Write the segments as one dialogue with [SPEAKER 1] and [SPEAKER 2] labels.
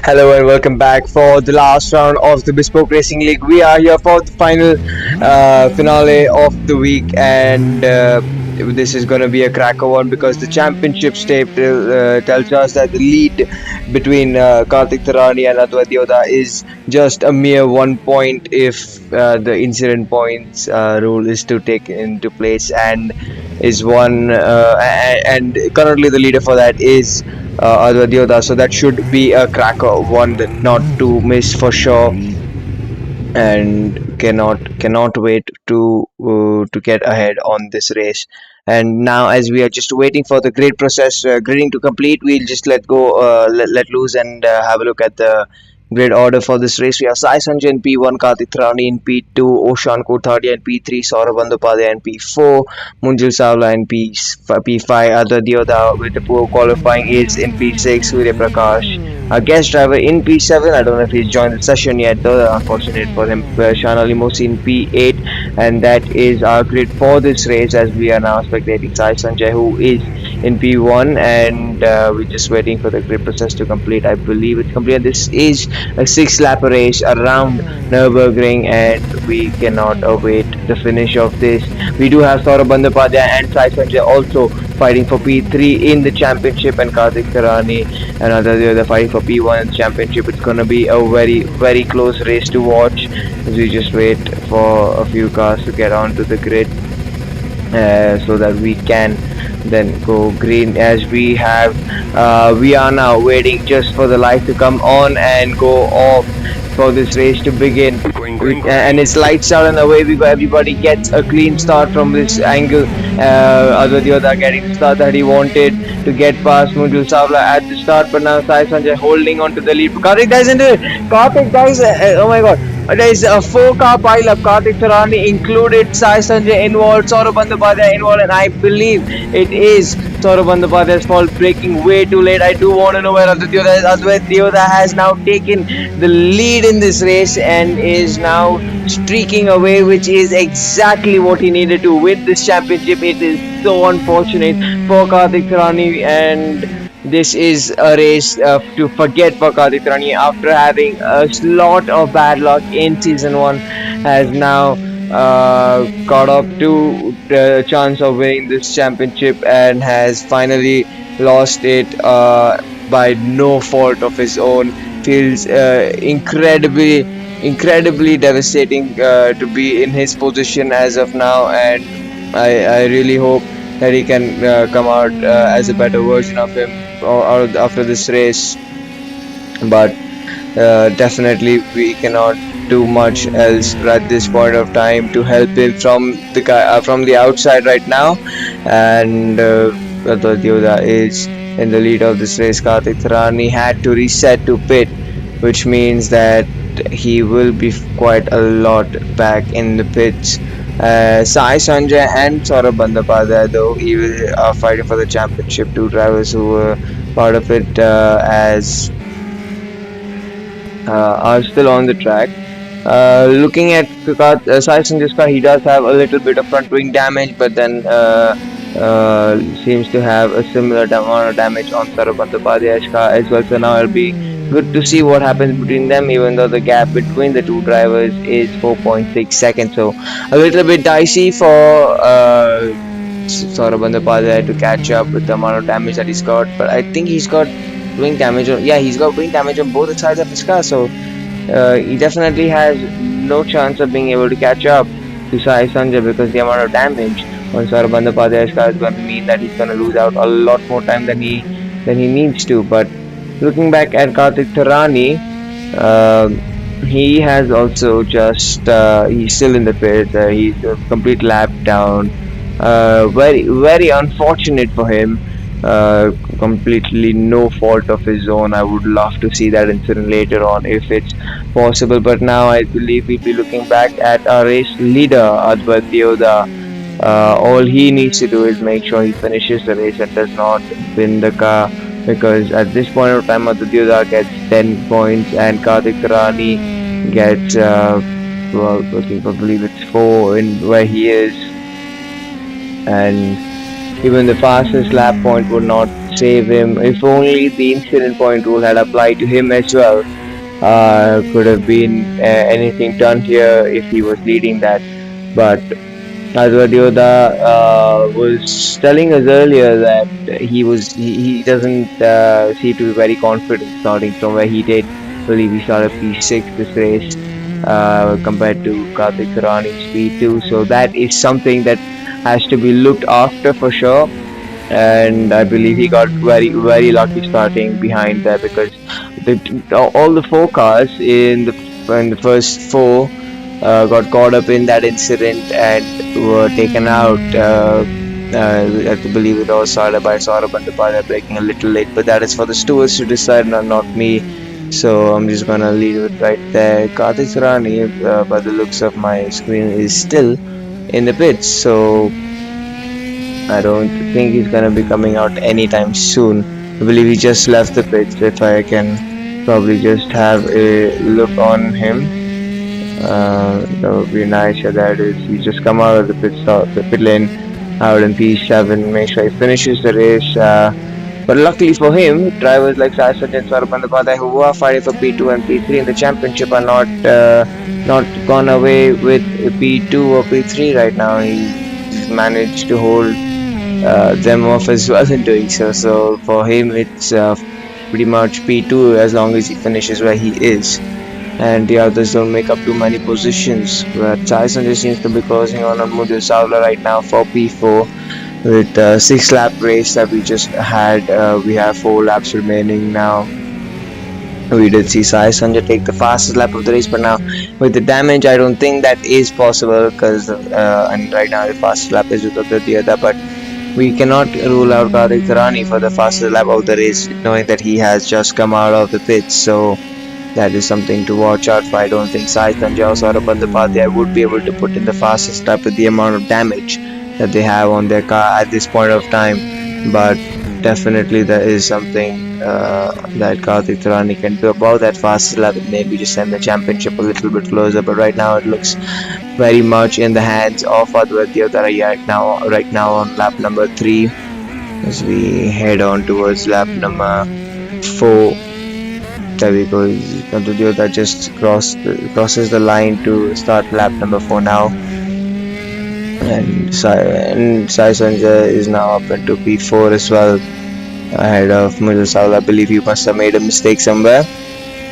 [SPEAKER 1] Hello and welcome back for the last round of the Bespoke Racing League. We are here for the final finale of the week, and this is going to be a cracker one because the championship tape tells us that the lead between Kartik Tarani and Advait Yoda is just a mere 1 point if the incident points rule is to take into place, and is one and currently the leader for that is Advait. So that should be a cracker one not to miss for sure, and cannot wait to get ahead on this race. And now, as we are just waiting for the grid process gridding to complete, we'll just let loose and have a look at the grid order for this race. We have Sai Sanjay in P1, Kartik Thrani in P2, Oshan Kothari in P3, Saurabh Bandyopadhyay in P4, Munjul Savla in P5, Advait Yoda with the poor qualifying is in P6, Surya Prakash. A guest driver in P7, I don't know if he's joined the session yet though, unfortunate for him, Shan Ali Mosi in P8, and that is our grid for this race as we are now spectating Sai Sanjay, who is in P1, and we're just waiting for the grid process to complete. I believe it's complete. This is a 6-lap race around Nurburgring, and we cannot await the finish of this. We do have Saurabh Bandyopadhyay and Sai Sanjay also fighting for P3 in the championship, and Kartik Tarani and Advait fighting for P1 in the championship. It's gonna be a very close race to watch as we just wait for a few cars to get onto the grid so that we can then go green. As we are now waiting just for the light to come on and go off for this race to begin. And it's lights out and away we go. Everybody gets a clean start from this angle. Advait Yoda getting the start that he wanted to get past Munjul Savla at the start, but now Sai Sanjay holding on to the lead. Kartik dies into it. Kartik dies. Oh my god. There is a 4-car pileup. Kartik Tarani included, Sai Sanjay involved, Saurabh Bandyopadhyay involved, and I believe it is Saurabh Bandyopadhyay's fault, braking way too late. I do want to know where Advait Yoda is. Advait Yoda has now taken the lead in this race and is now streaking away, which is exactly what he needed to win this championship. It is so unfortunate for Kartik Tarani, and this is a race to forget for Kartik Tarani after having a lot of bad luck in season 1. Has now got up to the chance of winning this championship and has finally lost it by no fault of his own. Feels incredibly devastating to be in his position as of now, and I really hope that he can come out as a better version of him after this race, but definitely we cannot do much else at this point of time to help him from the outside right now. And Advait Yoda is in the lead of this race. Kartik Tarani had to reset to pit, which means that he will be quite a lot back in the pits. Sai Sanjay and Saurabh Bandyopadhyay though are fighting for the championship. Two drivers who were part of it as are still on the track. Looking at Sai Sanjay's car, he does have a little bit of front wing damage, but then seems to have a similar amount of damage on Saurabh Bandyopadhyay's car as well. So now it'll be good to see what happens between them, even though the gap between the two drivers is 4.6 seconds. So a little bit dicey for Saurabh Bandyopadhyay to catch up with the amount of damage that he's got. But I think he's got wing damage. He's got wing damage on both sides of his car. So he definitely has no chance of being able to catch up to Sai Sanjay, because the amount of damage on Saurabh Bandyopadhyay's car is going to mean that he's going to lose out a lot more time than he needs to. But looking back at Kartik Tarani, he has also just he's still in the pit. He's a complete lap down. Very unfortunate for him. Completely no fault of his own. I would love to see that incident later on if it's possible, but now I believe we'll be looking back at our race leader Advait Yoda. All he needs to do is make sure he finishes the race and does not win the car, because at this point of time Advait Yoda gets 10 points and Kartik Tarani gets I believe it's 4 in where he is, and even the fastest lap point would not save him. If only the incident point rule had applied to him as well, could have been anything done here if he was leading that. But Adwadyoda was telling us earlier that he doesn't seem to be very confident starting from where he did. I believe he started P6 this race compared to Kartik Sarani's P2. So that is something that has to be looked after for sure. And I believe he got very lucky starting behind there because all the four cars in the first four got caught up in that incident and were taken out. I believe it was started by Saurabh Bandapaya breaking a little late, but that is for the stewards to decide, not me. So I'm just gonna leave it right there. Kartik Sarani, by the looks of my screen, is still in the pits, so I don't think he's gonna be coming out anytime soon. I believe he just left the pits. If I can probably just have a look on him, that would be nice. Yeah, that is. He just come out of the pit lane, out in P7. Make sure he finishes the race. But luckily for him, drivers like Sai Sajjan and Saurabh Bandapaya, who are fighting for P2 and P3 in the championship, are not gone away with P2 or P3 right now. He's managed to hold them off as well in doing so. So for him, it's pretty much P2 as long as he finishes where he is, and the others don't make up too many positions. But Tyson just seems to be closing on Mudil Savla right now for P4 with 6-lap race that we just had. We have 4 laps remaining now. We did see Sai Sanjay take the fastest lap of the race, but now with the damage, I don't think that is possible because and right now the fastest lap is with Aditya, but we cannot rule out Kartik Sarani for the fastest lap of the race, knowing that he has just come out of the pits. So that is something to watch out for. I don't think Sai Sanjay or Saurabh Bandapaya would be able to put in the fastest lap with the amount of damage that they have on their car at this point of time. But definitely there is something that Kartik Sarani can do about that fastest lap and maybe just send the championship a little bit closer. But right now it looks very much in the hands of Aditya Dallara right now on lap number 3 as we head on towards lap number 4. There we go. Aditya just crosses the line to start lap number 4 now. And Sai Sanjay is now up into P4 as well, ahead of Mudil Savla. I believe he must have made a mistake somewhere.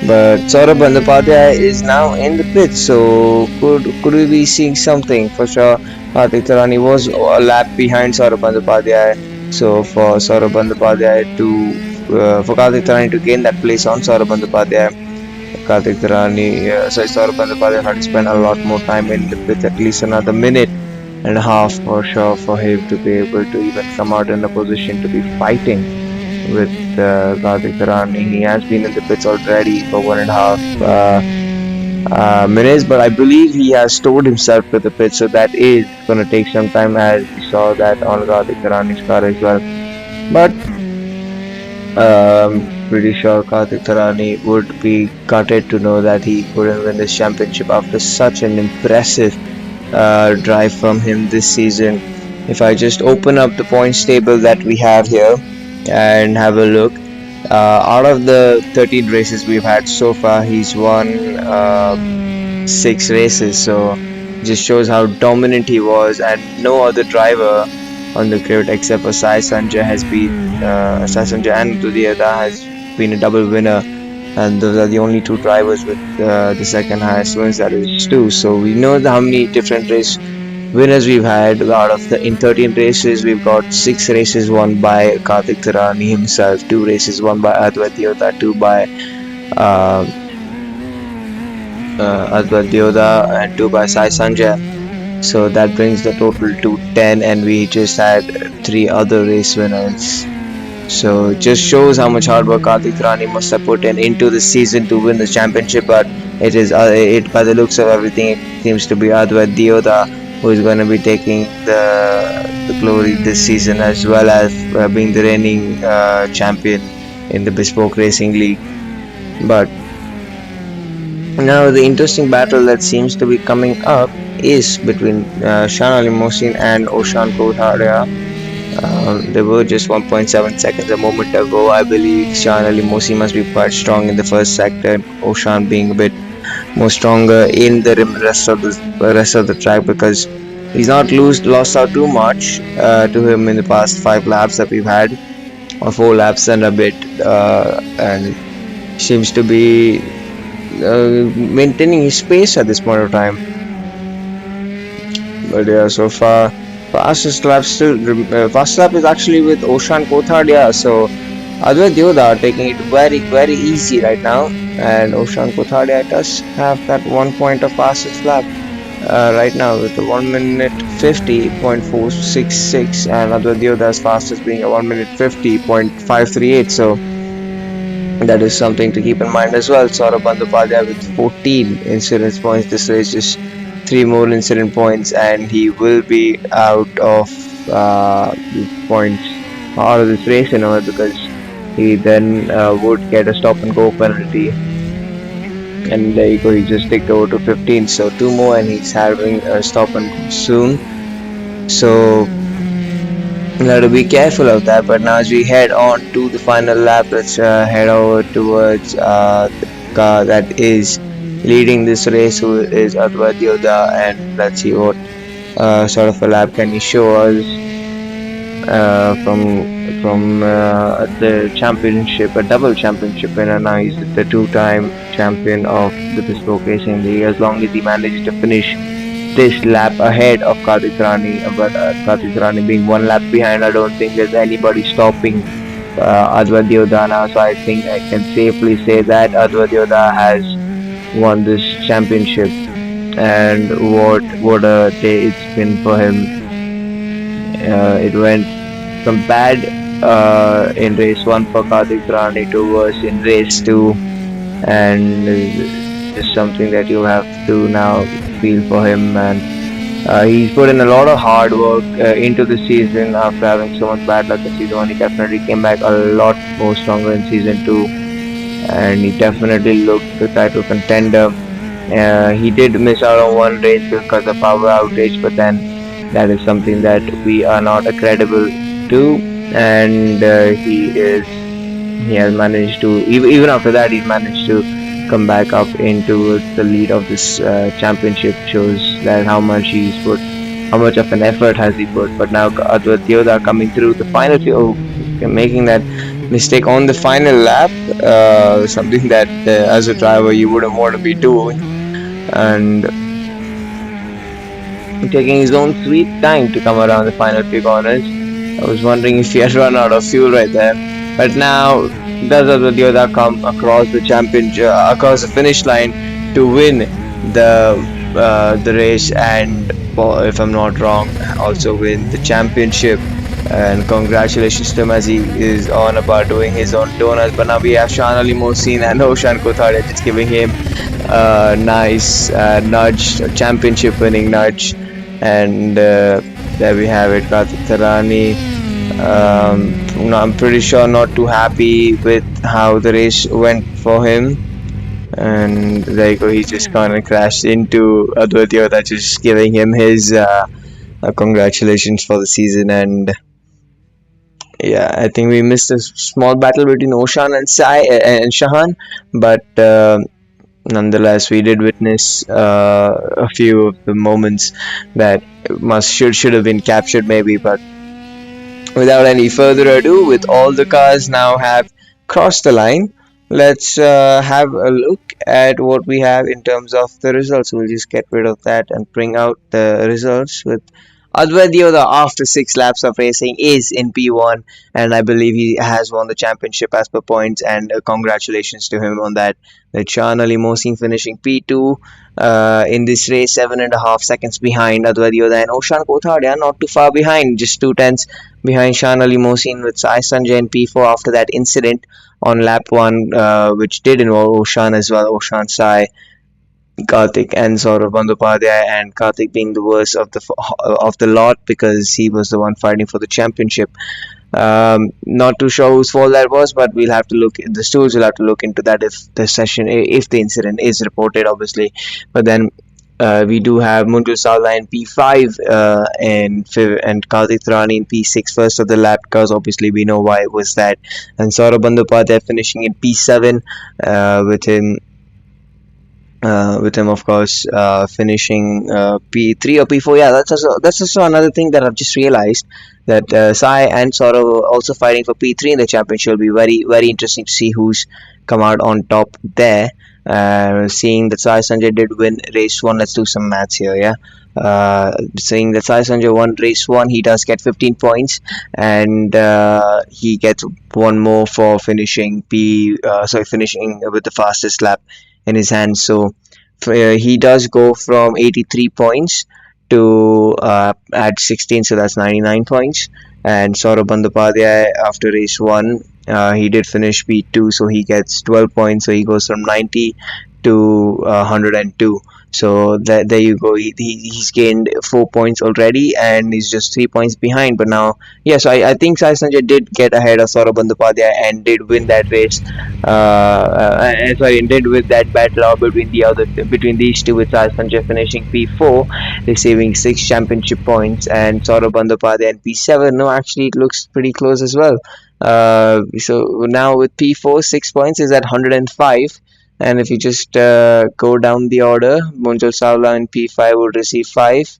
[SPEAKER 1] But Saurabh Bandapaya is now in the pits, so could we be seeing something? For sure, Kartik Sarani was a lap behind Saurabh Bandapaya. So for Saurabh Bandapaya for Kartik Sarani to gain that place on Saurabh Bandapaya, Saurabh Bandapaya had to spend a lot more time in the pits, at least another minute and a half for sure, for him to be able to even come out in a position to be fighting with Kartik Sarani. He has been in the pits already for 1.5 minutes, but I believe he has stored himself to the pits, so that is going to take some time, as we saw that on Kartik Sarani's car as well. But pretty sure Kartik Sarani would be gutted to know that he couldn't win this championship after such an impressive drive from him this season. If I just open up the points table that we have here and have a look, out of the 13 races we've had so far, he's won 6 races, so just shows how dominant he was, and no other driver on the grid except for Sai Sanjay and Aditya has been a double winner, and those are the only 2 drivers with the second highest wins, that is 2. So we know how many different race winners we've had. Out of in 13 races, we've got 6 races won by Kartik Sarani himself, 2 races won by Aditya, 2 by Aditya, and 2 by Sai Sanjay. So that brings the total to 10, and we just had 3 other race winners. So it just shows how much hard work Kartik Sarani must have put into the season to win the championship. But it is by the looks of everything, it seems to be Aditya who is going to be taking the glory this season, as well as being the reigning champion in the Bespoke Racing League. But now the interesting battle that seems to be coming up is between Shan Ali Mohsin and Oshan Kotharia. They were just 1.7 seconds a moment ago. I believe Sean Ali Mosi must be quite strong in the first sector. Oshan being a bit more stronger in the rest of the track because he's not lost out too much to him in the past 5 laps that we've had, or 4 laps and a bit, and seems to be maintaining his pace at this point of time. But yeah, so far fastest lap is actually with Oshan Kothadia. So Advait Yoda taking it very easy right now, and Oshan Kothadia does have that 1 point of fastest lap right now with the 1 minute 50.466, and Advait Yoda's fastest being a 1 minute 50.538. So that is something to keep in mind as well. Saurabh Bandyopadhyay with 14 incidence points. This race just 3 more incident points, and he will be out of points out of this race in a way, because he then would get a stop and go penalty. And there you go, he just ticked over to 15. So 2 more, and he's having a stop and go soon. So you have to be careful of that. But now as we head on to the final lap, let's head over towards the car that is leading this race, who is Advait Yoda, and let's see what sort of a lap can he show us from the championship, a double championship winner. Now he's the 2-time champion of the Bespoke Racing League, as long as he manages to finish this lap ahead of Kartik Rani. But Kartik Rani being 1 lap behind, I don't think there's anybody stopping Advait Yoda now. So I think I can safely say that Advait Yoda has won this championship, and what a day it's been for him. It went from bad in race 1 for Kartik Rani to worse in race 2, and it's something that you have to now feel for him. And he's put in a lot of hard work into the season after having so much bad luck in season 1. He definitely came back a lot more stronger in season 2, and he definitely looked the title contender. He did miss out on 1 race because of power outage, but then that is something that we are not credible to, and he has managed to, even after that, he's managed to come back up into the lead of this championship. Shows that how much of an effort has he put. But now Advait Yoda coming through the final field, making that mistake on the final lap, something that as a driver you wouldn't want to be doing, and taking his own sweet time to come around the final few corners. I was wondering if he had run out of fuel right there. But now does Advait Yoda come across the finish line to win the race, and if I'm not wrong, also win the championship. And congratulations to him, as he is on about doing his own donuts. But now we have Sean Ali Mohsin and Oshan Kothadia just giving him a nice nudge, a championship winning nudge. And there we have it, Kartik Rani. I'm pretty sure not too happy with how the race went for him. And there you go, he just kind of crashed into Advait Yoda, just giving him his congratulations for the season. And yeah, I think we missed a small battle between Oshan and Shahan, but nonetheless, we did witness a few of the moments that should have been captured maybe. But without any further ado, with all the cars now have crossed the line, let's have a look at what we have in terms of the results. We'll just get rid of that and bring out the results. With Advait Yoda, after 6 laps of racing, is in P1, and I believe he has won the championship as per points, and congratulations to him on that. With Sean Ali Mohsin finishing P2 in this race, 7.5 seconds behind Advait Yoda, and Oshan Kothadia not too far behind, just 2 tenths behind Sean Ali Mohsin, with Sai Sanjay in P4 after that incident on lap 1, which did involve Oshan as well. Oshan, Sai, Kartik and Saurabh Bandyopadhyay, and Kartik being the worst of the lot because he was the one fighting for the championship. Not too sure whose fault that was, but we'll have to look. The stewards will have to look into that if the incident is reported, obviously. But then We do have Munjul Sala in P5 and Kartik Rani in P6 first of the lap because obviously we know why it was that. And Saurabh Bandyopadhyay finishing in P7 uh, with him of course finishing P3 or P4. Yeah, that's also another thing that I've just realized that Sai and Saurav are also fighting for P3 in the championship. Will be very very interesting to see who's come out on top there. Seeing that Sai Sanjay did win race one, let's do some maths here. Yeah. Saying that Sai Sanjay won race one, he does get 15 points, and he gets one more for finishing with the fastest lap in his hands. So he does go from 83 points to at 16, so that's 99 points. And Saurabh Bandyopadhyay after race one, he did finish P2, so he gets 12 points. So he goes from 90 to 102. So there you go. He's gained 4 points already, and he's just 3 points behind. But now, yeah. So I think Sai Sanjay did get ahead of Saurabh Bandyopadhyay and did win that race. Sorry, did with that battle between these two, with Sai Sanjay finishing P4, receiving 6 championship points, and Saurabh Bandyopadhyay in P7. No, actually, it looks pretty close as well. So now with P4, 6 points is at 105. And if you just go down the order, Munjal Savla in P5 will receive 5,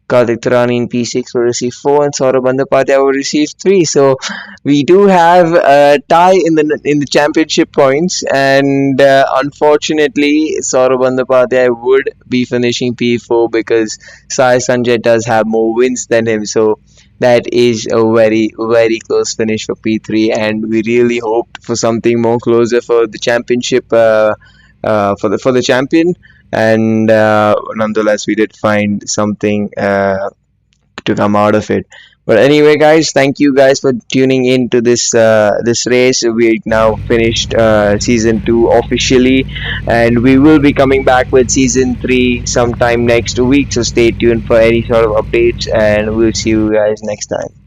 [SPEAKER 1] Kartik Tarani in P6 will receive 4, and Saurabh Bandyopadhyay will receive 3. So we do have a tie in the championship points, and unfortunately, Saurabh Bandyopadhyay would be finishing P4 because Sai Sanjay does have more wins than him. So that is a very very close finish for P3, and we really hoped for something more closer for the championship for the champion, and nonetheless we did find something to come out of it. But anyway, guys, thank you guys for tuning in to this race. We now finished season 2 officially, and we will be coming back with season 3 sometime next week. So stay tuned for any sort of updates, and we'll see you guys next time.